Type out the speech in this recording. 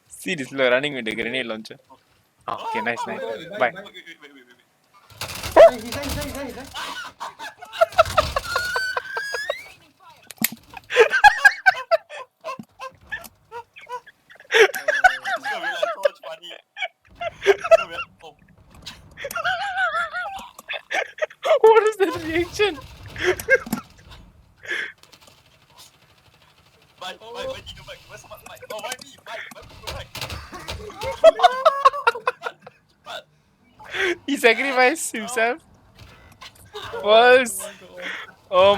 See this fellow running with the grenade launcher. Oh, okay, nice. Bye. Wait. He's there. It's gonna be like so much funny. It's gonna be like, oh. What is that reaction? Bye, Dino, bye. Where's someone? Bye. Oh, why me? Bye, go back. He sacrificed himself. Was. Oh